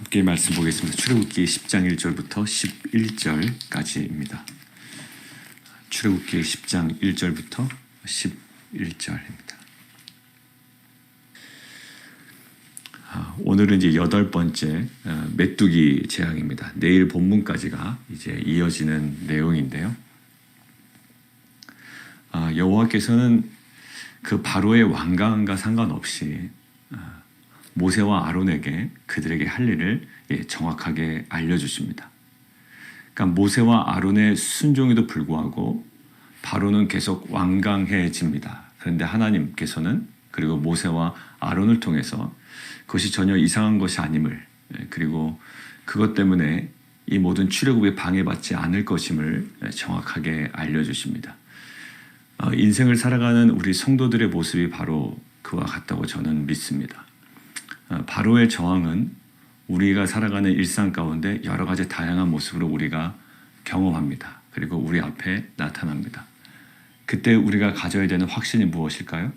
함께 말씀 보겠습니다. 출애굽기 10장 1절부터 11절까지입니다. 출애굽기 10장 1절부터 11절입니다. 오늘은 이제 8번째 메뚜기 재앙입니다. 내일 본문까지가 이제 이어지는 내용인데요. 여호와께서는 그 바로의 완강함과 상관없이 모세와 아론에게 그들에게 할 일을 정확하게 알려주십니다. 그러니까 모세와 아론의 순종에도 불구하고 바로는 계속 완강해집니다. 그런데 하나님께서는 그리고 모세와 아론을 통해서 그것이 전혀 이상한 것이 아님을, 그리고 그것 때문에 이 모든 출애굽에 방해받지 않을 것임을 정확하게 알려주십니다. 인생을 살아가는 우리 성도들의 모습이 바로 그와 같다고 저는 믿습니다. 바로의 저항은 우리가 살아가는 일상 가운데 여러 가지 다양한 모습으로 우리가 경험합니다. 그리고 우리 앞에 나타납니다. 그때 우리가 가져야 되는 확신이 무엇일까요?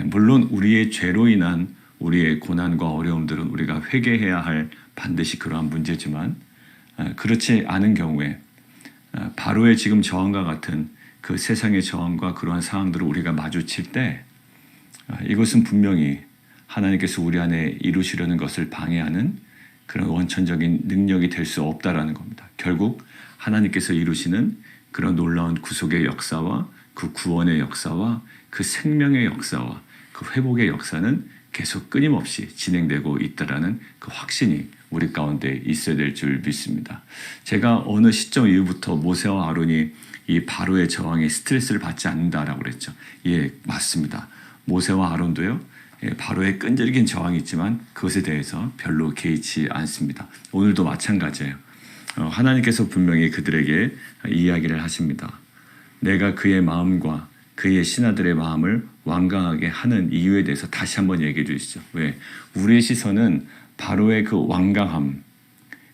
물론 우리의 죄로 인한 우리의 고난과 어려움들은 우리가 회개해야 할 반드시 그러한 문제지만, 그렇지 않은 경우에 바로의 지금 저항과 같은 그 세상의 저항과 그러한 상황들을 우리가 마주칠 때 이것은 분명히 하나님께서 우리 안에 이루시려는 것을 방해하는 그런 원천적인 능력이 될 수 없다라는 겁니다. 결국 하나님께서 이루시는 그런 놀라운 구속의 역사와 그 구원의 역사와 그 생명의 역사와 그 회복의 역사는 계속 끊임없이 진행되고 있다라는 그 확신이 우리 가운데 있어야 될 줄 믿습니다. 제가 어느 시점 이후부터 모세와 아론이 이 바로의 저항에 스트레스를 받지 않는다라고 그랬죠. 예, 맞습니다. 모세와 아론도요, 바로의 끈질긴 저항이 있지만 그것에 대해서 별로 개의치 않습니다. 오늘도 마찬가지예요. 하나님께서 분명히 그들에게 이야기를 하십니다. 내가 그의 마음과 그의 신하들의 마음을 완강하게 하는 이유에 대해서 다시 한번 얘기해 주시죠. 왜? 우리의 시선은 바로의 그 완강함,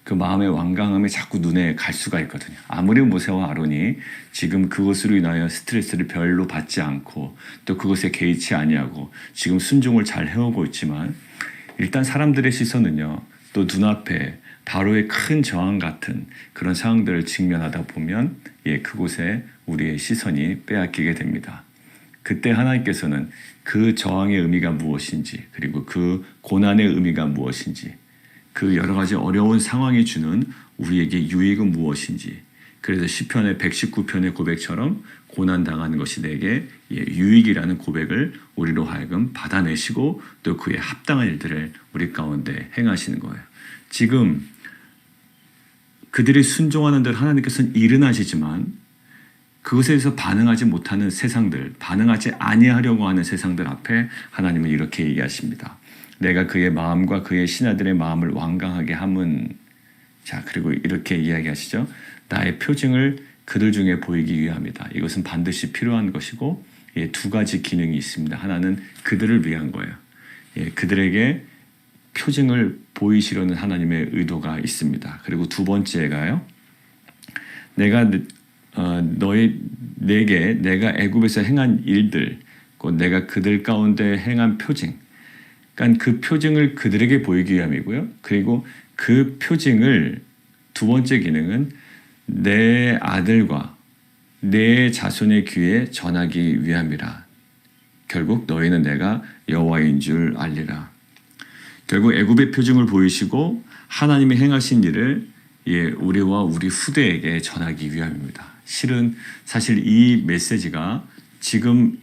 그 마음의 완강함이 자꾸 눈에 갈 수가 있거든요. 아무리 모세와 아론이 지금 그것으로 인하여 스트레스를 별로 받지 않고 또 그것에 개의치 아니하고 지금 순종을 잘 해오고 있지만, 일단 사람들의 시선은요, 또 눈앞에 바로의 큰 저항 같은 그런 상황들을 직면하다 보면 그곳에 우리의 시선이 빼앗기게 됩니다. 그때 하나님께서는 그 저항의 의미가 무엇인지, 그리고 그 고난의 의미가 무엇인지, 그 여러 가지 어려운 상황이 주는 우리에게 유익은 무엇인지, 그래서 시편의 119편의 고백처럼 고난당하는 것이 내게 유익이라는 고백을 우리로 하여금 받아내시고 또 그에 합당한 일들을 우리 가운데 행하시는 거예요. 지금 그들이 순종하는 대로 하나님께서는 일은 하시지만 그것에 대해서 반응하지 못하는 세상들, 반응하지 아니하려고 하는 세상들 앞에 하나님은 이렇게 얘기하십니다. 내가 그의 마음과 그의 신하들의 마음을 완강하게 함은, 자, 그리고 이렇게 이야기하시죠. 나의 표징을 그들 중에 보이기 위함이다. 이것은 반드시 필요한 것이고, 두 가지 기능이 있습니다. 하나는 그들을 위한 거예요. 그들에게 표징을 보이시려는 하나님의 의도가 있습니다. 그리고 두 번째가요, 내가 내게 내가 애굽에서 행한 일들, 곧 내가 그들 가운데 행한 표징, 그러니까 그 표징을 그들에게 보이기 위함이고요. 그리고 그 표징을 두 번째 기능은 내 아들과 내 자손의 귀에 전하기 위함이라. 결국 너희는 내가 여호와인 줄 알리라. 결국 애굽의 표징을 보이시고 하나님이 행하신 일을 우리와 우리 후대에게 전하기 위함입니다. 실은 사실 이 메시지가 지금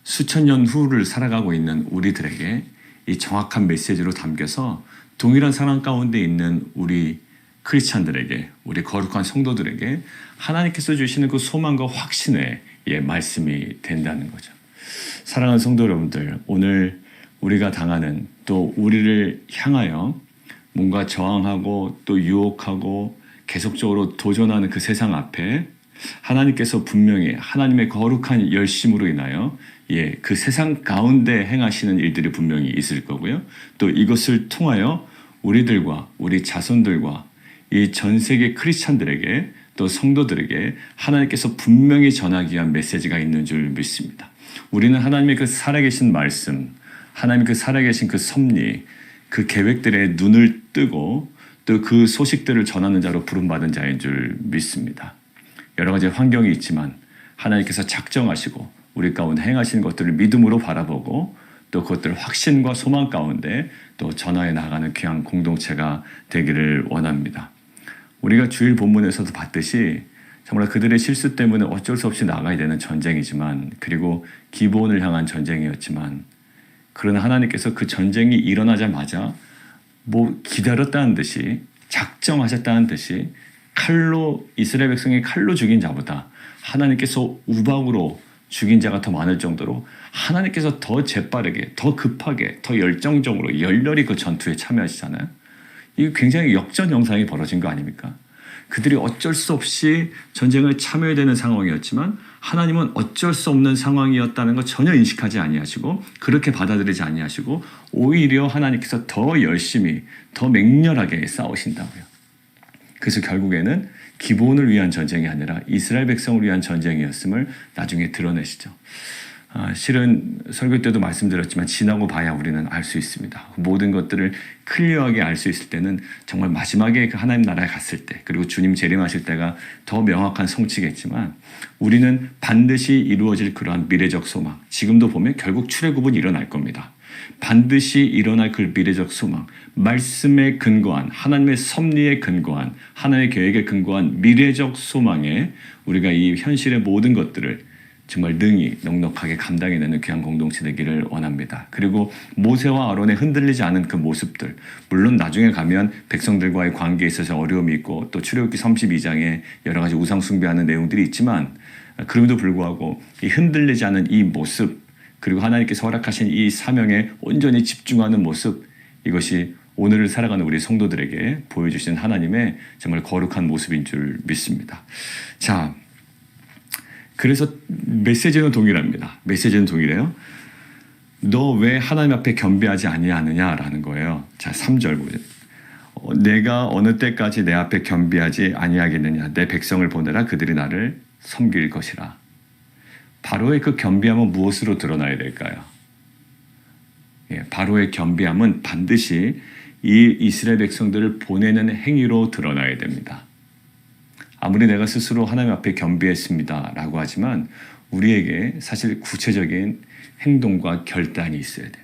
수천 년 후를 살아가고 있는 우리들에게 이 정확한 메시지로 담겨서 동일한 상황 가운데 있는 우리 크리스찬들에게, 우리 거룩한 성도들에게 하나님께서 주시는 그 소망과 확신의 말씀이 된다는 거죠. 사랑하는 성도 여러분들, 오늘 우리가 당하는, 또 우리를 향하여 뭔가 저항하고 또 유혹하고 계속적으로 도전하는 그 세상 앞에 하나님께서 분명히 하나님의 거룩한 열심으로 인하여 그 세상 가운데 행하시는 일들이 분명히 있을 거고요. 또 이것을 통하여 우리들과 우리 자손들과 이 전 세계 크리스찬들에게 또 성도들에게 하나님께서 분명히 전하기 위한 메시지가 있는 줄 믿습니다. 우리는 하나님의 그 살아계신 말씀, 하나님 그 살아계신 그 섭리, 그 계획들에 눈을 뜨고 또 그 소식들을 전하는 자로 부름받은 자인 줄 믿습니다. 여러 가지 환경이 있지만 하나님께서 작정하시고 우리 가운데 행하신 것들을 믿음으로 바라보고 또 그것들을 확신과 소망 가운데 또 전하해 나가는 귀한 공동체가 되기를 원합니다. 우리가 주일 본문에서도 봤듯이 정말 그들의 실수 때문에 어쩔 수 없이 나가야 되는 전쟁이지만 그리고 기브온을 향한 전쟁이었지만 그러나 하나님께서 그 전쟁이 일어나자마자 뭐 기다렸다는 듯이 작정하셨다는 듯이 칼로 이스라엘 백성이 칼로 죽인 자보다 하나님께서 우박으로 죽인 자가 더 많을 정도로 하나님께서 더 재빠르게 더 급하게 더 열정적으로 열렬히 그 전투에 참여하시잖아요. 이게 굉장히 역전 영상이 벌어진 거 아닙니까? 그들이 어쩔 수 없이 전쟁을 참여해야 되는 상황이었지만 하나님은 어쩔 수 없는 상황이었다는 걸 전혀 인식하지 아니하시고 그렇게 받아들이지 아니하시고 오히려 하나님께서 더 열심히 더 맹렬하게 싸우신다고요. 그래서 결국에는 기브온을 위한 전쟁이 아니라 이스라엘 백성을 위한 전쟁이었음을 나중에 드러내시죠. 실은 설교 때도 말씀드렸지만 지나고 봐야 우리는 알 수 있습니다. 모든 것들을 클리어하게 알 수 있을 때는 정말 마지막에 그 하나님 나라에 갔을 때 그리고 주님 재림하실 때가 더 명확한 성취겠지만 우리는 반드시 이루어질 그러한 미래적 소망, 지금도 보면 결국 출애굽은 일어날 겁니다. 반드시 일어날 그 미래적 소망, 말씀에 근거한 하나님의 섭리에 근거한 하나님의 계획에 근거한 미래적 소망에 우리가 이 현실의 모든 것들을 정말 능히 넉넉하게 감당해내는 귀한 공동체 되기를 원합니다. 그리고 모세와 아론의 흔들리지 않은 그 모습들, 물론 나중에 가면 백성들과의 관계에 있어서 어려움이 있고 또 출애굽기 32장에 여러 가지 우상 숭배하는 내용들이 있지만 그럼에도 불구하고 이 흔들리지 않은 이 모습 그리고 하나님께서 허락하신 이 사명에 온전히 집중하는 모습, 이것이 오늘을 살아가는 우리 성도들에게 보여주신 하나님의 정말 거룩한 모습인 줄 믿습니다. 자, 그래서 메시지는 동일합니다. 메시지는 동일해요. 너 왜 하나님 앞에 겸비하지 아니하느냐라는 거예요. 자, 3절 보세요. 내가 어느 때까지 내 앞에 겸비하지 아니하겠느냐. 내 백성을 보내라. 그들이 나를 섬길 것이라. 바로의 그 겸비함은 무엇으로 드러나야 될까요? 바로의 겸비함은 반드시 이 이스라엘 백성들을 보내는 행위로 드러나야 됩니다. 아무리 내가 스스로 하나님 앞에 겸비했습니다 라고 하지만 우리에게 사실 구체적인 행동과 결단이 있어야 돼요.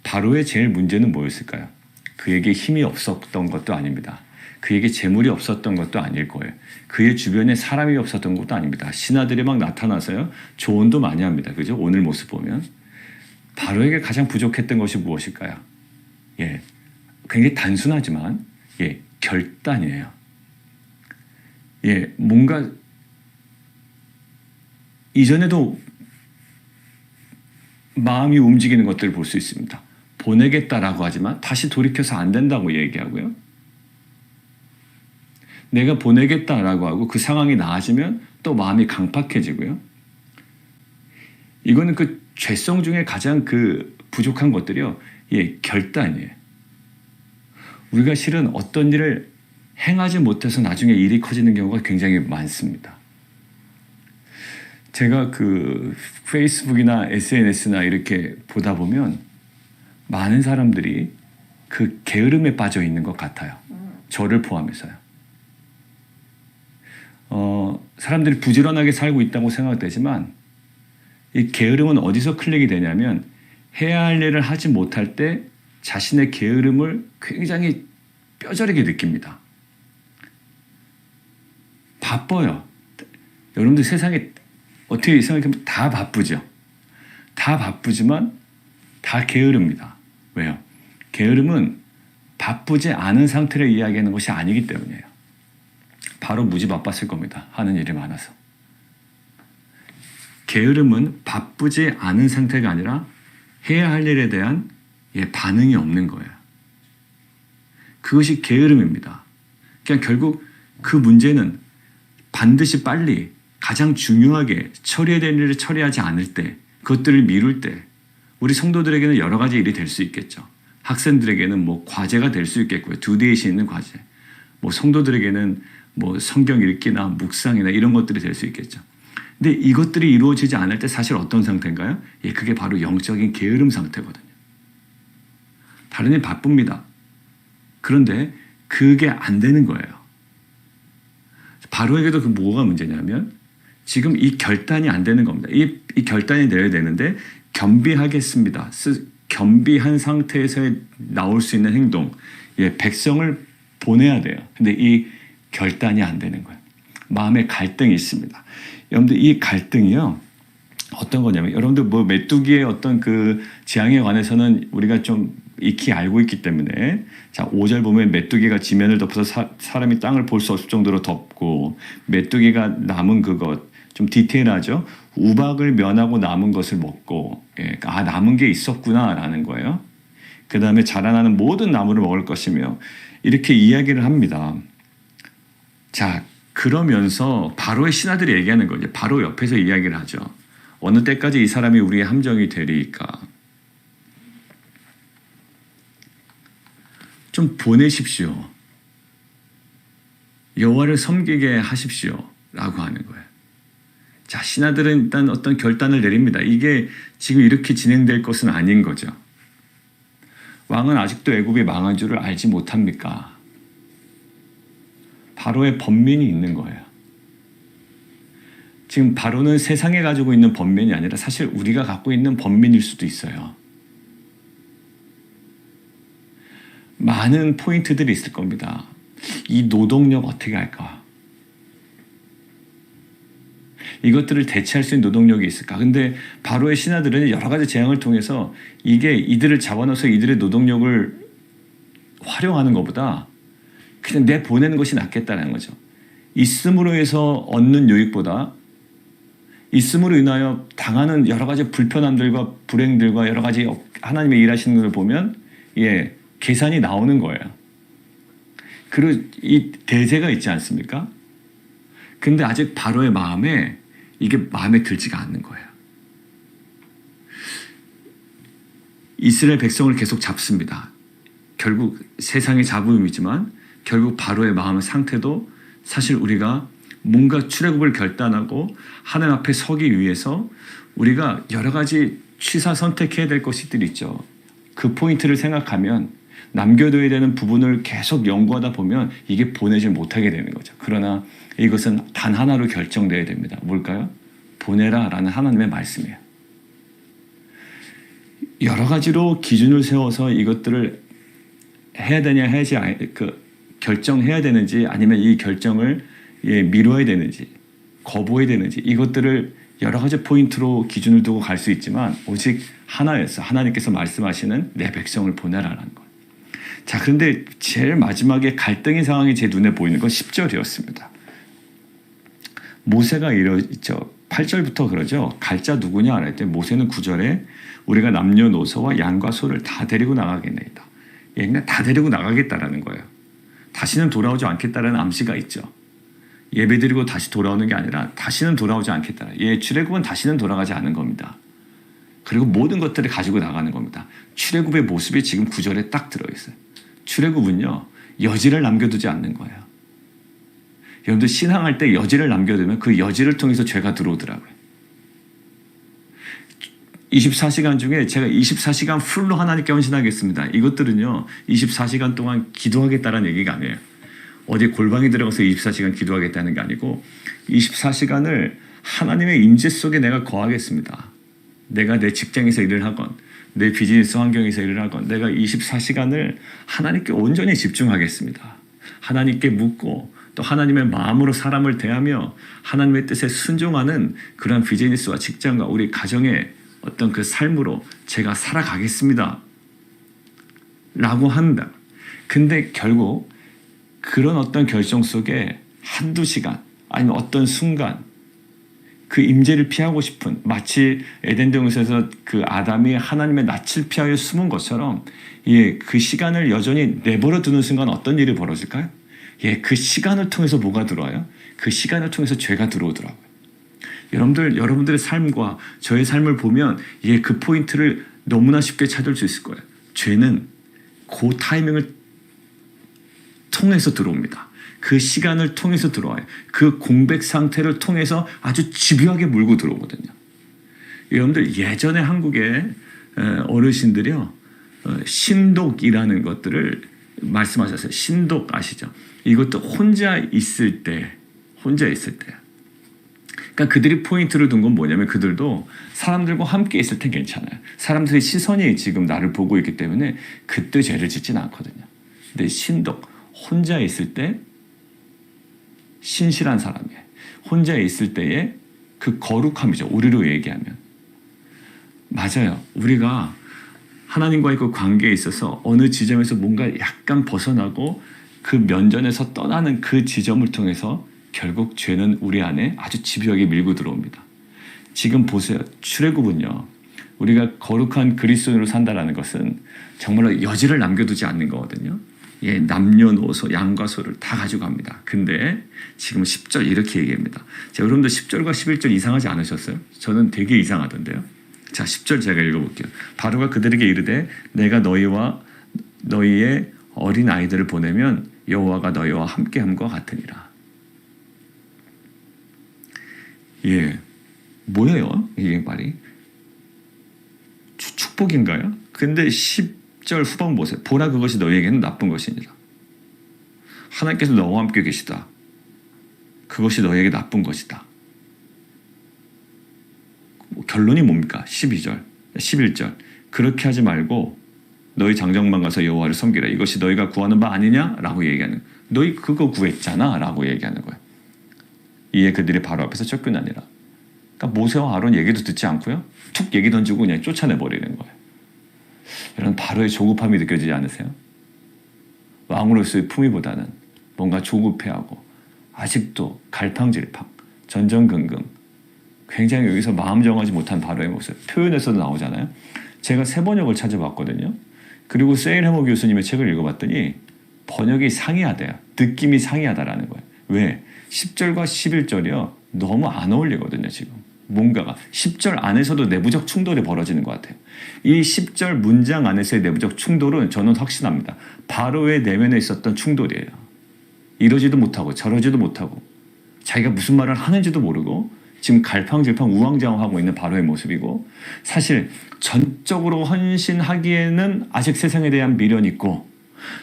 바로의 제일 문제는 뭐였을까요? 그에게 힘이 없었던 것도 아닙니다. 그에게 재물이 없었던 것도 아닐 거예요. 그의 주변에 사람이 없었던 것도 아닙니다. 신하들이 막 나타나서요. 조언도 많이 합니다. 그죠? 오늘 모습 보면. 바로에게 가장 부족했던 것이 무엇일까요? 굉장히 단순하지만 결단이에요. 뭔가 이전에도 마음이 움직이는 것들을 볼 수 있습니다. 보내겠다라고 하지만 다시 돌이켜서 안 된다고 얘기하고요. 내가 보내겠다라고 하고 그 상황이 나아지면 또 마음이 강팍해지고요. 이거는 그 죄성 중에 가장 그 부족한 것들이요. 결단이에요. 우리가 실은 어떤 일을 행하지 못해서 나중에 일이 커지는 경우가 굉장히 많습니다. 제가 그 페이스북이나 SNS나 이렇게 보다 보면 많은 사람들이 그 게으름에 빠져 있는 것 같아요. 저를 포함해서요. 사람들이 부지런하게 살고 있다고 생각되지만 이 게으름은 어디서 클릭이 되냐면 해야 할 일을 하지 못할 때 자신의 게으름을 굉장히 뼈저리게 느낍니다. 바빠요. 여러분들 세상에 어떻게 생각하면 다 바쁘죠. 다 바쁘지만 다 게으릅니다. 왜요? 게으름은 바쁘지 않은 상태를 이야기하는 것이 아니기 때문이에요. 바로 무지 바빴을 겁니다. 하는 일이 많아서. 게으름은 바쁘지 않은 상태가 아니라 해야 할 일에 대한 반응이 없는 거예요. 그것이 게으름입니다. 그러니까 결국 그 문제는 반드시 빨리 가장 중요하게 처리해야 될 일을 처리하지 않을 때, 그것들을 미룰 때 우리 성도들에게는 여러 가지 일이 될 수 있겠죠. 학생들에게는 뭐 과제가 될 수 있겠고요. 두데이시 있는 과제. 뭐 성도들에게는 뭐 성경 읽기나 묵상이나 이런 것들이 될 수 있겠죠. 근데 이것들이 이루어지지 않을 때 사실 어떤 상태인가요? 그게 바로 영적인 게으름 상태거든요. 다른 일 바쁩니다. 그런데 그게 안 되는 거예요. 바로에게도 그 뭐가 문제냐면 지금 이 결단이 안 되는 겁니다. 이 결단이 내야 되는데 겸비하겠습니다. 겸비한 상태에서 나올 수 있는 행동, 백성을 보내야 돼요. 근데 이 결단이 안 되는 거예요. 마음에 갈등이 있습니다. 여러분들 이 갈등이요. 어떤 거냐면 여러분들 뭐 메뚜기의 어떤 그 재앙에 관해서는 우리가 좀 익히 알고 있기 때문에 자 5절 보면 메뚜기가 지면을 덮어서 사람이 땅을 볼 수 없을 정도로 덮고 메뚜기가 남은 그것 좀 디테일하죠. 우박을 면하고 남은 것을 먹고 남은 게 있었구나라는 거예요. 그 다음에 자라나는 모든 나무를 먹을 것이며 이렇게 이야기를 합니다. 자 그러면서 바로의 신하들이 얘기하는 거죠. 바로 옆에서 이야기를 하죠. 어느 때까지 이 사람이 우리의 함정이 되리까? 좀 보내십시오. 여호와를 섬기게 하십시오. 라고 하는 거예요. 자, 신하들은 일단 어떤 결단을 내립니다. 이게 지금 이렇게 진행될 것은 아닌 거죠. 왕은 아직도 애굽이 망한 줄을 알지 못합니까? 바로의 번민이 있는 거예요. 지금 바로는 세상에 가지고 있는 번민이 아니라 사실 우리가 갖고 있는 번민일 수도 있어요. 많은 포인트들이 있을 겁니다. 이 노동력 어떻게 할까? 이것들을 대체할 수 있는 노동력이 있을까? 근데 바로의 신하들은 여러 가지 재앙을 통해서 이게 이들을 잡아넣어서 이들의 노동력을 활용하는 것보다 그냥 내보내는 것이 낫겠다는 거죠. 있음으로 해서 얻는 유익보다 있음으로 인하여 당하는 여러 가지 불편함들과 불행들과 여러 가지 하나님의 일하시는 것을 보면 계산이 나오는 거예요. 그리고 이 대제가 있지 않습니까? 근데 아직 바로의 마음에 이게 마음에 들지가 않는 거예요. 이스라엘 백성을 계속 잡습니다. 결국 세상의 잡음이지만 결국 바로의 마음 상태도 사실 우리가 뭔가 출애굽을 결단하고 하나님 앞에 서기 위해서 우리가 여러 가지 취사 선택해야 될 것들이 있죠. 그 포인트를 생각하면 남겨둬야 되는 부분을 계속 연구하다 보면 이게 보내질 못하게 되는 거죠. 그러나 이것은 단 하나로 결정되어야 됩니다. 뭘까요? 보내라 라는 하나님의 말씀이에요. 여러 가지로 기준을 세워서 이것들을 해야 되냐 해야지 결정해야 되는지 아니면 이 결정을 미뤄야 되는지 거부해야 되는지 이것들을 여러 가지 포인트로 기준을 두고 갈 수 있지만 오직 하나였어. 하나님께서 말씀하시는 내 백성을 보내라라는 것. 자, 그런데 제일 마지막에 갈등의 상황이 제 눈에 보이는 건 10절이었습니다. 모세가 이러죠. 8절부터 그러죠. 갈 자 누구냐 할 때 모세는 9절에 우리가 남녀노소와 양과 소를 다 데리고 나가겠나이다. 그냥 다 데리고 나가겠다라는 거예요. 다시는 돌아오지 않겠다라는 암시가 있죠. 예배드리고 다시 돌아오는 게 아니라 다시는 돌아오지 않겠다. 출애굽은 다시는 돌아가지 않은 겁니다. 그리고 모든 것들을 가지고 나가는 겁니다. 출애굽의 모습이 지금 9절에 딱 들어있어요. 출애굽은요. 여지를 남겨두지 않는 거예요. 여러분들 신앙할 때 여지를 남겨두면 그 여지를 통해서 죄가 들어오더라고요. 24시간 중에 제가 24시간 풀로 하나님께 헌신하겠습니다. 이것들은요. 24시간 동안 기도하겠다는 얘기가 아니에요. 어디 골방에 들어가서 24시간 기도하겠다는 게 아니고 24시간을 하나님의 임재 속에 내가 거하겠습니다. 내가 내 직장에서 일을 하건 내 비즈니스 환경에서 일을 하건 내가 24시간을 하나님께 온전히 집중하겠습니다. 하나님께 묻고 또 하나님의 마음으로 사람을 대하며 하나님의 뜻에 순종하는 그런 비즈니스와 직장과 우리 가정의 어떤 그 삶으로 제가 살아가겠습니다. 라고 한다. 근데 결국 그런 어떤 결정 속에 한두 시간 아니면 어떤 순간 그 임재를 피하고 싶은 마치 에덴 동산에서 그 아담이 하나님의 낯을 피하여 숨은 것처럼 그 시간을 여전히 내버려 두는 순간 어떤 일이 벌어질까요? 그 시간을 통해서 뭐가 들어와요? 그 시간을 통해서 죄가 들어오더라고요. 여러분들의 삶과 저의 삶을 보면 그 포인트를 너무나 쉽게 찾을 수 있을 거예요. 죄는 그 타이밍을 통해서 들어옵니다. 그 시간을 통해서 들어와요. 그 공백 상태를 통해서 아주 집요하게 물고 들어오거든요. 여러분들 예전에 한국의 어르신들이요. 심독이라는 것들을 말씀하셨어요. 신독 아시죠? 이것도 혼자 있을 때. 그러니까 그들이 포인트를 둔 건 뭐냐면 그들도 사람들과 함께 있을 땐 괜찮아요. 사람들의 시선이 지금 나를 보고 있기 때문에 그때 죄를 짓지는 않거든요. 근데 신독, 혼자 있을 때 신실한 사람이에요. 혼자 있을 때의 그 거룩함이죠. 우리로 얘기하면. 맞아요. 우리가 하나님과의 그 관계에 있어서 어느 지점에서 뭔가 약간 벗어나고 그 면전에서 떠나는 그 지점을 통해서 결국 죄는 우리 안에 아주 집요하게 밀고 들어옵니다. 지금 보세요. 출애굽은요. 우리가 거룩한 그리스도인으로 산다라는 것은 정말로 여지를 남겨두지 않는 거거든요. 예, 남녀노소 양과 소를 다 가져갑니다. 근데 지금 10절 이렇게 얘기합니다. 자, 여러분들 10절과 11절 이상하지 않으셨어요? 저는 되게 이상하던데요. 자, 10절 제가 읽어볼게요. 바로가 그들에게 이르되 내가 너희와 너희의 어린 아이들을 보내면 여호와가 너희와 함께함과 같으니라. 예, 뭐예요? 이게 말이 축복인가요? 근데 10절 후반 보세요. 보라 그것이 너희에게는 나쁜 것이니라. 하나님께서 너와 함께 계시다. 그것이 너희에게 나쁜 것이다. 결론이 뭡니까? 12절, 11절. 그렇게 하지 말고 너희 장정만 가서 여호와를 섬기라. 이것이 너희가 구하는 바 아니냐라고 얘기하는. 너희 그거 구했잖아라고 얘기하는 거예요. 이에 그들이 바로 앞에서 쫓겨나니라. 그러니까 모세와 아론 얘기도 듣지 않고요. 툭 얘기 던지고 그냥 쫓아내버리는 거예요. 이런 바로의 조급함이 느껴지지 않으세요? 왕으로서의 품위보다는 뭔가 조급해하고 아직도 갈팡질팡, 전전긍긍, 굉장히 여기서 마음 정하지 못한 바로의 모습, 표현에서도 나오잖아요. 제가 새 번역을 찾아봤거든요. 그리고 세일해머 교수님의 책을 읽어봤더니 번역이 상이하대요. 느낌이 상이하다라는 거예요. 왜? 10절과 11절이요. 너무 안 어울리거든요, 지금. 뭔가가 10절 안에서도 내부적 충돌이 벌어지는 것 같아요. 이 10절 문장 안에서의 내부적 충돌은 저는 확신합니다. 바로의 내면에 있었던 충돌이에요. 이러지도 못하고 저러지도 못하고 자기가 무슨 말을 하는지도 모르고 지금 갈팡질팡 우왕좌왕하고 있는 바로의 모습이고, 사실 전적으로 헌신하기에는 아직 세상에 대한 미련이 있고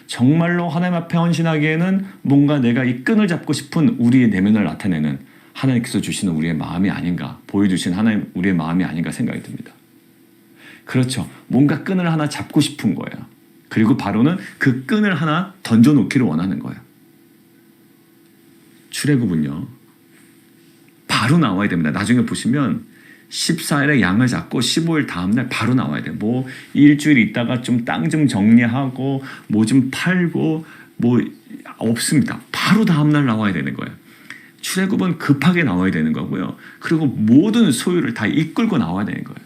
정말로 하나님 앞에 헌신하기에는 뭔가 내가 이 끈을 잡고 싶은 우리의 내면을 나타내는 하나님께서 주시는 우리의 마음이 아닌가, 보여주신 하나님 우리의 마음이 아닌가 생각이 듭니다. 그렇죠. 뭔가 끈을 하나 잡고 싶은 거예요. 그리고 바로는 그 끈을 하나 던져놓기를 원하는 거예요. 출애굽은요, 바로 나와야 됩니다. 나중에 보시면 14일에 양을 잡고 15일 다음날 바로 나와야 돼요. 뭐 일주일 있다가 좀 땅 좀 정리하고 뭐 좀 팔고 뭐 없습니다. 바로 다음날 나와야 되는 거예요. 출애굽은 급하게 나와야 되는 거고요. 그리고 모든 소유를 다 이끌고 나와야 되는 거예요.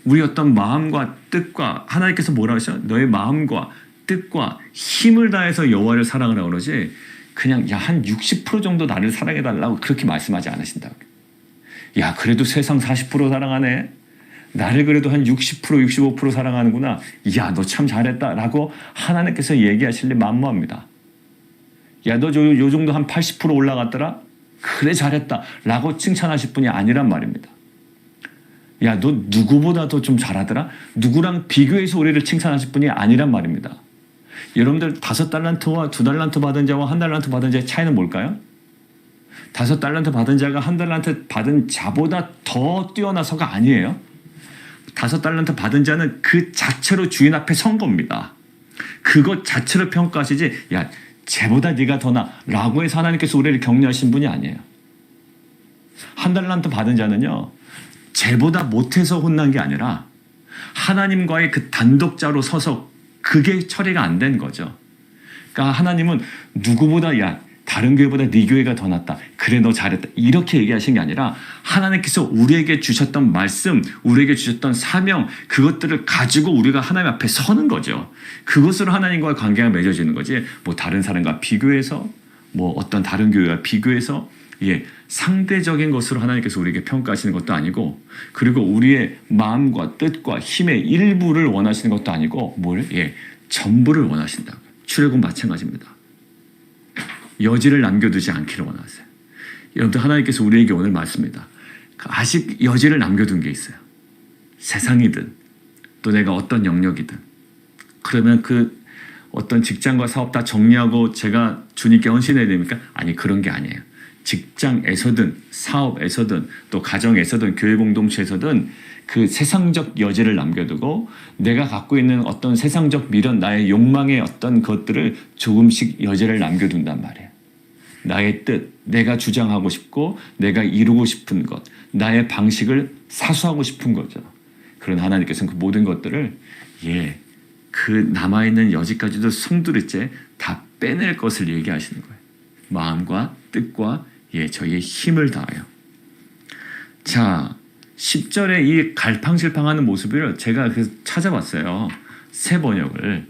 우리 어떤 마음과 뜻과, 하나님께서 뭐라 하셔? 너의 마음과 뜻과 힘을 다해서 여호와를 사랑하라고 그러지, 그냥 야 한 60% 정도 나를 사랑해달라고 그렇게 말씀하지 않으신다고. 야 그래도 세상 40% 사랑하네. 나를 그래도 한 60% 65% 사랑하는구나. 야 너 참 잘했다 라고 하나님께서 얘기하실래 만무합니다. 야 너 요 정도 한 80% 올라갔더라. 그래 잘했다 라고 칭찬하실 분이 아니란 말입니다. 야 너 누구보다도 좀 잘하더라. 누구랑 비교해서 우리를 칭찬하실 분이 아니란 말입니다. 여러분들 5달란트와 2달란트 받은 자와 1달란트 받은 자의 차이는 뭘까요? 5달란트 받은 자가 1달란트 받은 자보다 더 뛰어나서가 아니에요. 5달란트 받은 자는 그 자체로 주인 앞에 선 겁니다. 그것 자체로 평가하시지, 야 쟤보다 네가 더 나 라고 해서 하나님께서 우리를 격려하신 분이 아니에요. 1달란트 받은 자는요, 쟤보다 못해서 혼난 게 아니라 하나님과의 그 단독자로 서서 그게 처리가 안 된 거죠. 그러니까 하나님은 누구보다 야 다른 교회보다 네 교회가 더 낫다. 그래 너 잘했다. 이렇게 얘기하신 게 아니라 하나님께서 우리에게 주셨던 말씀, 우리에게 주셨던 사명, 그것들을 가지고 우리가 하나님 앞에 서는 거죠. 그것으로 하나님과의 관계가 맺어지는 거지. 뭐 다른 사람과 비교해서, 뭐 어떤 다른 교회와 비교해서, 예, 상대적인 것으로 하나님께서 우리에게 평가하시는 것도 아니고, 그리고 우리의 마음과 뜻과 힘의 일부를 원하시는 것도 아니고, 뭘? 예, 전부를 원하신다고요. 출애굽 마찬가지입니다. 여지를 남겨두지 않기를 원하세요. 여러분들, 하나님께서 우리에게 오늘 말씀입니다. 아직 여지를 남겨둔 게 있어요. 세상이든 또 내가 어떤 영역이든 그러면 그 어떤 직장과 사업 다 정리하고 제가 주님께 헌신해야 됩니까? 아니, 그런 게 아니에요. 직장에서든 사업에서든 또 가정에서든 교회 공동체에서든 그 세상적 여지를 남겨두고 내가 갖고 있는 어떤 세상적 미련, 나의 욕망의 어떤 것들을 조금씩 여지를 남겨둔단 말이에요. 나의 뜻, 내가 주장하고 싶고 내가 이루고 싶은 것, 나의 방식을 사수하고 싶은 거죠. 그런 하나님께서는 그 모든 것들을 그 남아있는 여지까지도 송두리째 다 빼낼 것을 얘기하시는 거예요. 마음과 뜻과 저희의 힘을 다하여. 자, 10절에 이 갈팡질팡하는 모습을 제가 그래서 찾아봤어요. 새 번역을.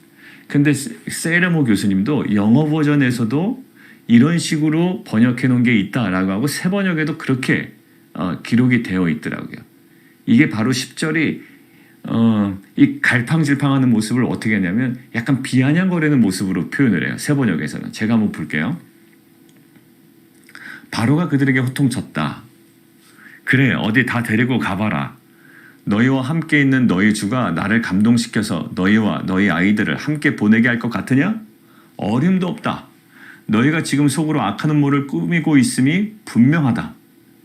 근데 세이러모 교수님도 영어 버전에서도 이런 식으로 번역해 놓은 게 있다라고 하고 새 번역에도 그렇게 기록이 되어 있더라고요. 이게 바로 10절이 이 갈팡질팡하는 모습을 어떻게 하냐면 약간 비아냥거리는 모습으로 표현을 해요. 새 번역에서는. 제가 한번 볼게요. 바로가 그들에게 호통쳤다. 그래, 어디 다 데리고 가봐라. 너희와 함께 있는 너희 주가 나를 감동시켜서 너희와 너희 아이들을 함께 보내게 할 것 같으냐? 어림도 없다. 너희가 지금 속으로 악한 음모를 꾸미고 있음이 분명하다.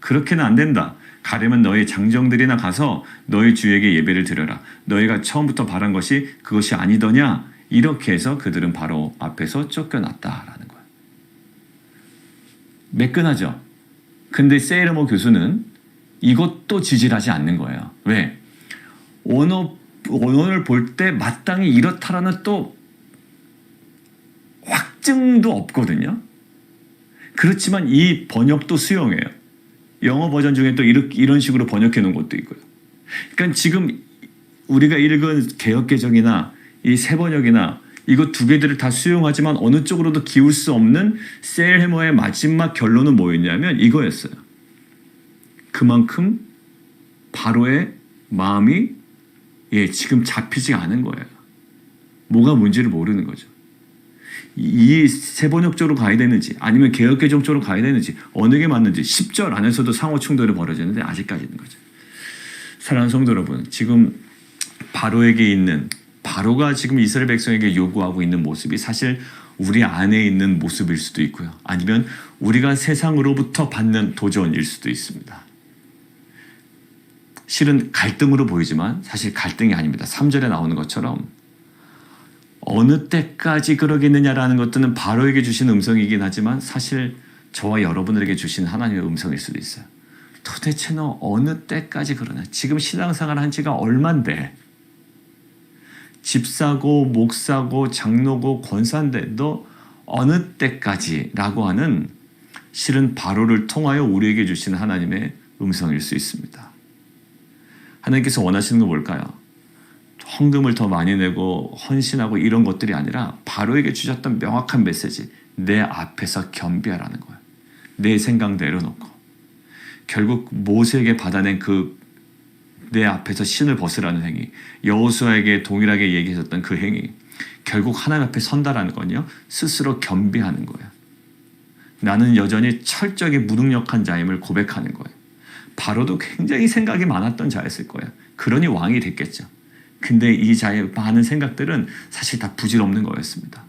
그렇게는 안 된다. 가려면 너희 장정들이나 가서 너희 주에게 예배를 드려라. 너희가 처음부터 바란 것이 그것이 아니더냐? 이렇게 해서 그들은 바로 앞에서 쫓겨났다라는 거예요. 매끈하죠? 근데 세이러모 교수는 이것도 지질하지 않는 거예요. 왜? 원어를 볼 때 마땅히 이렇다라는 또 확증도 없거든요. 그렇지만 이 번역도 수용해요. 영어 버전 중에 또 이런 식으로 번역해 놓은 것도 있고요. 그러니까 지금 우리가 읽은 개역개정이나 이 새 번역이나 이거 두 개들을 다 수용하지만 어느 쪽으로도 기울 수 없는 세일해머의 마지막 결론은 뭐였냐면 이거였어요. 그만큼 바로의 마음이 지금 잡히지 않은 거예요. 뭐가 뭔지를 모르는 거죠. 이 새 번역 쪽으로 가야 되는지 아니면 개역개정 쪽으로 가야 되는지 어느 게 맞는지 10절 안에서도 상호 충돌이 벌어지는데 아직까지는 거죠. 사랑하는 성도 여러분, 지금 바로에게 있는 바로가 지금 이스라엘 백성에게 요구하고 있는 모습이 사실 우리 안에 있는 모습일 수도 있고요. 아니면 우리가 세상으로부터 받는 도전일 수도 있습니다. 실은 갈등으로 보이지만 사실 갈등이 아닙니다. 3절에 나오는 것처럼 어느 때까지 그러겠느냐라는 것들은 바로에게 주신 음성이긴 하지만 사실 저와 여러분들에게 주신 하나님의 음성일 수도 있어요. 도대체 너 어느 때까지 그러냐? 지금 신앙생활 한 지가 얼만데? 집 사고 목 사고 장로고 권사인데 너 어느 때까지? 라고 하는 실은 바로를 통하여 우리에게 주시는 하나님의 음성일 수 있습니다. 하나님께서 원하시는 건 뭘까요? 헌금을 더 많이 내고 헌신하고 이런 것들이 아니라 바로에게 주셨던 명확한 메시지, 내 앞에서 겸비하라는 거예요. 내 생각 내려놓고 결국 모세에게 받아낸 그 내 앞에서 신을 벗으라는 행위, 여호수아에게 동일하게 얘기했었던 그 행위, 결국 하나님 앞에 선다라는 건요 스스로 겸비하는 거예요. 나는 여전히 철저하게 무능력한 자임을 고백하는 거예요. 바로도 굉장히 생각이 많았던 자였을 거예요. 그러니 왕이 됐겠죠. 근데 이 자의 많은 생각들은 사실 다 부질없는 거였습니다.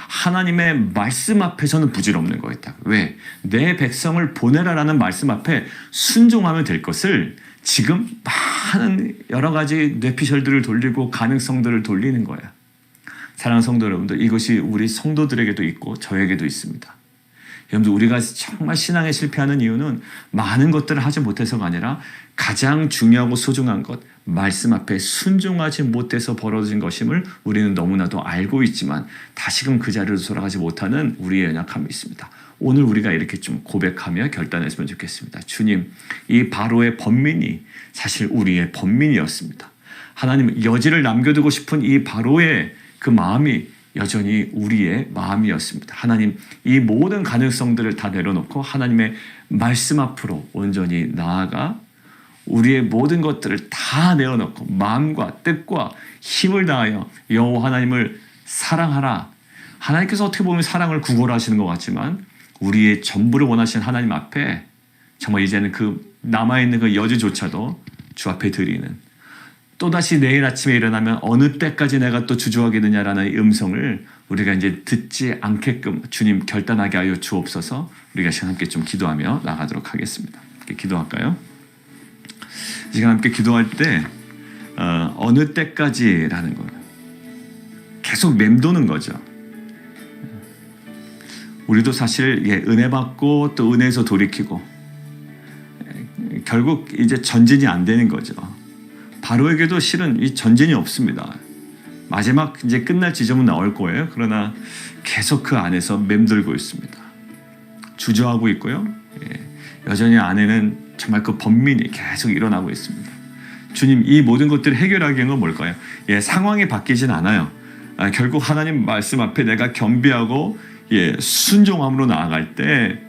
하나님의 말씀 앞에서는 부질없는 거였다. 왜? 내 백성을 보내라라는 말씀 앞에 순종하면 될 것을 지금 많은 여러 가지 뇌피셜들을 돌리고 가능성들을 돌리는 거야. 사랑하는 성도 여러분들, 이것이 우리 성도들에게도 있고 저에게도 있습니다. 여러분들, 우리가 정말 신앙에 실패하는 이유는 많은 것들을 하지 못해서가 아니라 가장 중요하고 소중한 것, 말씀 앞에 순종하지 못해서 벌어진 것임을 우리는 너무나도 알고 있지만 다시금 그 자리로 돌아가지 못하는 우리의 연약함이 있습니다. 오늘 우리가 이렇게 좀 고백하며 결단했으면 좋겠습니다. 주님, 이 바로의 번민이 사실 우리의 번민이었습니다. 하나님, 여지를 남겨두고 싶은 이 바로의 그 마음이 여전히 우리의 마음이었습니다. 하나님, 이 모든 가능성들을 다 내려놓고 하나님의 말씀 앞으로 온전히 나아가 우리의 모든 것들을 다 내어놓고 마음과 뜻과 힘을 다하여 여호와 하나님을 사랑하라. 하나님께서 어떻게 보면 사랑을 구걸하시는 것 같지만 우리의 전부를 원하시는 하나님 앞에 정말 이제는 그 남아있는 그 여지조차도 주 앞에 드리는, 또다시 내일 아침에 일어나면 어느 때까지 내가 또 주저하겠느냐라는 음성을 우리가 이제 듣지 않게끔 주님 결단하게 하여 주옵소서. 우리가 시간 함께 좀 기도하며 나가도록 하겠습니다. 함께 기도할까요? 이 시간 함께 기도할 때 어느 때까지라는 거 계속 맴도는 거죠. 우리도 사실 은혜 받고 또 은혜에서 돌이키고 결국 이제 전진이 안 되는 거죠. 바로에게도 실은 이 전진이 없습니다. 마지막 이제 끝날 지점은 나올 거예요. 그러나 계속 그 안에서 맴돌고 있습니다. 주저하고 있고요. 여전히 안에는 정말 그 번민이 계속 일어나고 있습니다. 주님, 이 모든 것들을 해결하기 위한 건 뭘까요? 상황이 바뀌진 않아요. 결국 하나님 말씀 앞에 내가 겸비하고 순종함으로 나아갈 때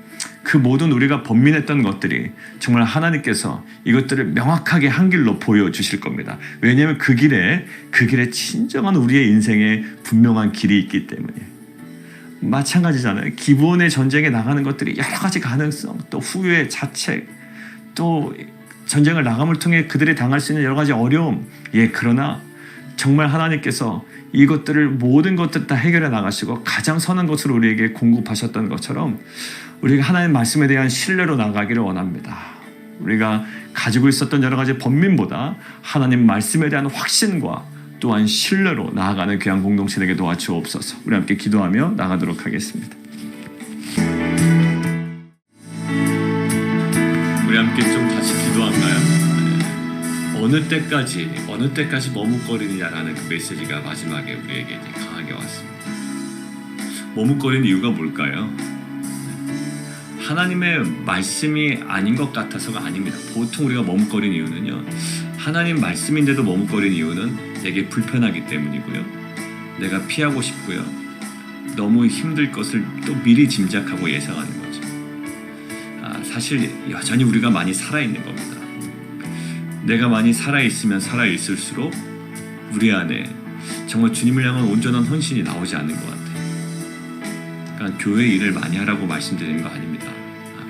그 모든 우리가 번민했던 것들이 정말 하나님께서 이것들을 명확하게 한 길로 보여주실 겁니다. 왜냐하면 그 길에 진정한 우리의 인생에 분명한 길이 있기 때문에. 마찬가지잖아요. 기본의 전쟁에 나가는 것들이 여러 가지 가능성, 또 후회, 자책, 또 전쟁을 나감을 통해 그들이 당할 수 있는 여러 가지 어려움. 그러나 정말 하나님께서 이것들을 모든 것들 다 해결해 나가시고 가장 선한 것을 우리에게 공급하셨던 것처럼 우리가 하나님 말씀에 대한 신뢰로 나가기를 원합니다. 우리가 가지고 있었던 여러 가지 번민보다 하나님 말씀에 대한 확신과 또한 신뢰로 나아가는 귀한 공동체 되게 도와주옵소서. 우리 함께 기도하며 나가도록 하겠습니다. 우리 함께 좀 다시 기도할까요? 어느 때까지 머뭇거리느냐라는 그 메시지가 마지막에 우리에게 이제 강하게 왔습니다. 머뭇거리는 이유가 뭘까요? 하나님의 말씀이 아닌 것 같아서가 아닙니다. 보통 우리가 머뭇거리는 이유는요, 하나님 말씀인데도 머뭇거리는 이유는 되게 불편하기 때문이고요, 내가 피하고 싶고요, 너무 힘들 것을 또 미리 짐작하고 예상하는 거죠. 사실 여전히 우리가 많이 살아있는 겁니다. 내가 많이 살아있으면 살아있을수록 우리 안에 정말 주님을 향한 온전한 헌신이 나오지 않는 것 같아요. 그러니까 교회 일을 많이 하라고 말씀드리는 거 아닙니다.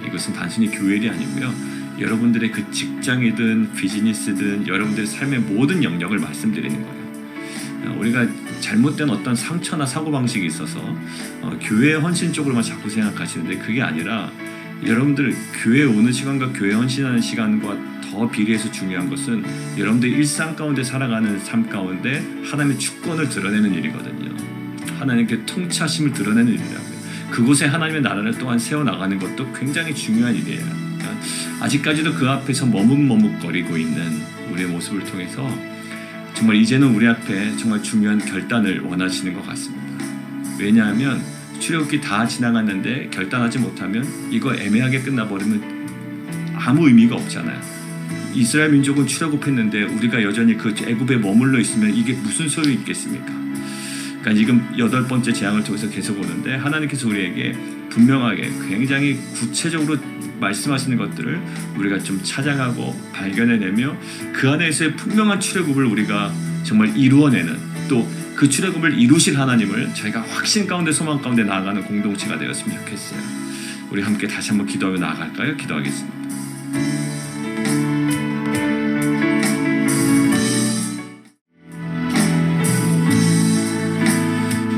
이것은 단순히 교회 일이 아니고요, 여러분들의 그 직장이든 비즈니스든 여러분들의 삶의 모든 영역을 말씀드리는 거예요. 우리가 잘못된 어떤 상처나 사고방식이 있어서 교회의 헌신 쪽으로만 자꾸 생각하시는데 그게 아니라 여러분들 교회에 오는 시간과 교회에 헌신하는 시간과 더 비례해서 중요한 것은 여러분들 일상 가운데 살아가는 삶 가운데 하나님의 주권을 드러내는 일이거든요. 하나님께 통치하심을 드러내는 일이라고요. 그곳에 하나님의 나라를 또한 세워나가는 것도 굉장히 중요한 일이에요. 그러니까 아직까지도 그 앞에서 머뭇머뭇거리고 있는 우리의 모습을 통해서 정말 이제는 우리 앞에 정말 중요한 결단을 원하시는 것 같습니다. 왜냐하면 출애굽기 다 지나갔는데 결단하지 못하면 이거 애매하게 끝나버리면 아무 의미가 없잖아요. 이스라엘 민족은 출애굽했는데 우리가 여전히 그 애굽에 머물러 있으면 이게 무슨 소용이 있겠습니까? 그러니까 지금 8번째 재앙을 통해서 계속 오는데 하나님께서 우리에게 분명하게 굉장히 구체적으로 말씀하시는 것들을 우리가 좀 찾아가고 발견해내며 그 안에서의 분명한 출애굽을 우리가 정말 이루어내는, 또 그 출애굽을 이루실 하나님을 저희가 확신 가운데 소망 가운데 나아가는 공동체가 되었으면 좋겠어요. 우리 함께 다시 한번 기도하며 나아갈까요? 기도하겠습니다.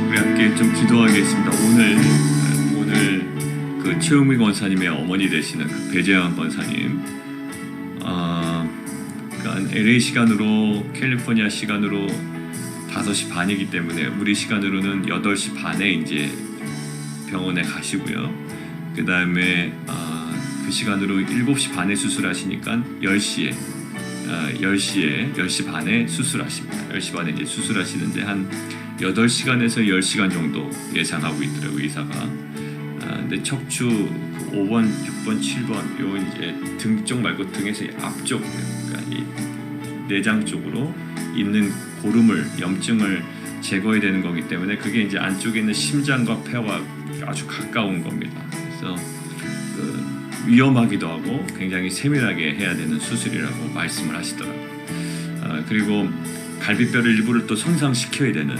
우리 함께 좀 기도하겠습니다. 오늘 그 최용미 권사님의 어머니 되시는 그 배재환 권사님, 그러니까 LA 시간으로 캘리포니아 시간으로 5시 반이기 때문에 우리 시간으로는 8시 반에 이제 병원에 가시고요. 그 다음에 그 시간으로 7시 반에 수술하시니까 10시 반에 수술하십니다. 10시 반에 이제 수술하시는데 한 8시간에서 10시간 정도 예상하고 있더라고요, 의사가. 근데 척추 5번, 6번, 7번 요 이제 등 쪽 말고 등에서 앞쪽, 그러니까 이 내장 쪽으로 있는 고름을, 염증을 제거해야 되는 거기 때문에 그게 이제 안쪽에 있는 심장과 폐와 아주 가까운 겁니다. 그래서 위험하기도 하고 굉장히 세밀하게 해야 되는 수술이라고 말씀을 하시더라고요. 그리고 갈비뼈를 일부를 또 손상시켜야 되는,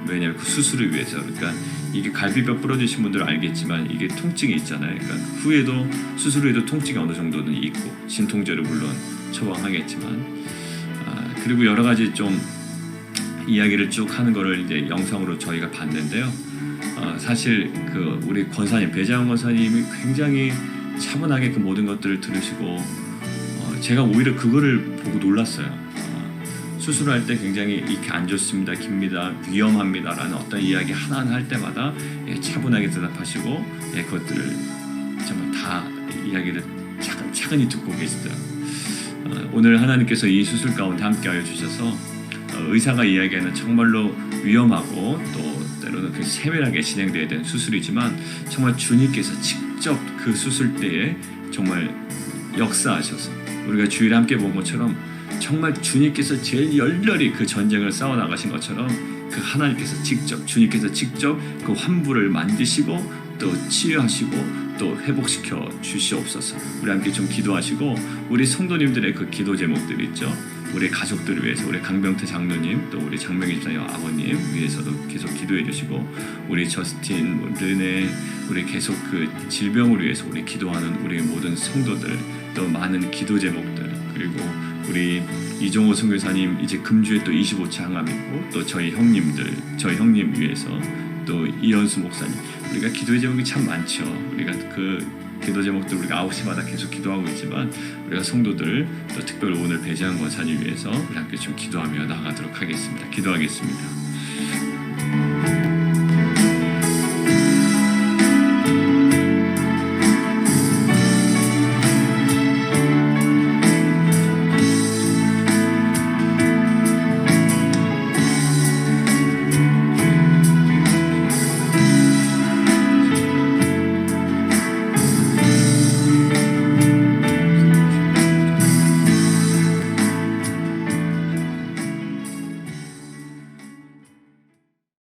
왜냐하면 그 수술을 위해서. 그러니까 이게 갈비뼈 부러지신 분들은 알겠지만 이게 통증이 있잖아요. 그러니까 후에도, 수술 후에도 통증이 어느 정도는 있고 진통제를 물론 처방하겠지만, 그리고 여러 가지 좀 이야기를 쭉 하는 거를 이제 영상으로 저희가 봤는데요. 사실 그 우리 권사님 배재환 권사님이 굉장히 차분하게 그 모든 것들을 들으시고 제가 오히려 그거를 보고 놀랐어요. 수술할 때 굉장히 이렇게 안 좋습니다, 깁니다, 위험합니다라는 어떤 이야기 하나하나 할 때마다 차분하게 대답하시고 그것들을 정말 다 이야기를 차근히 듣고 계시더라고요. 오늘 하나님께서 이 수술 가운데 함께하여 주셔서 의사가 이야기하는 정말로 위험하고 또 때로는 그 세밀하게 진행돼야 되는 수술이지만 정말 주님께서 직접 그 수술 때에 정말 역사하셔서 우리가 주일에 함께 본 것처럼 정말 주님께서 제일 열렬히 그 전쟁을 싸워 나가신 것처럼 그 하나님께서 직접 주님께서 직접 그 환부를 만드시고 또 치유하시고 또 회복시켜 주시옵소서. 우리 함께 좀 기도하시고 우리 성도님들의 그 기도 제목들 있죠. 우리 가족들을 위해서 우리 강병태 장로님 또 우리 장명희 집사님 아버님 위해서도 계속 기도해 주시고 우리 저스틴, 르네 우리 계속 그 질병을 위해서 우리 기도하는 우리 모든 성도들 또 많은 기도 제목들 그리고 우리 이종호 선교사님 이제 금주에 또 25차 항암이고 또 저희 형님들 저희 형님 위해서 또 이현수 목사님 우리가 기도의 제목이 참 많죠. 우리가 그 기도 제목들 우리가 9시마다 계속 기도하고 있지만 우리가 성도들 또 특별히 오늘 배재환 권사님 위해서 우리 함께 좀 기도하며 나아가도록 하겠습니다. 기도하겠습니다.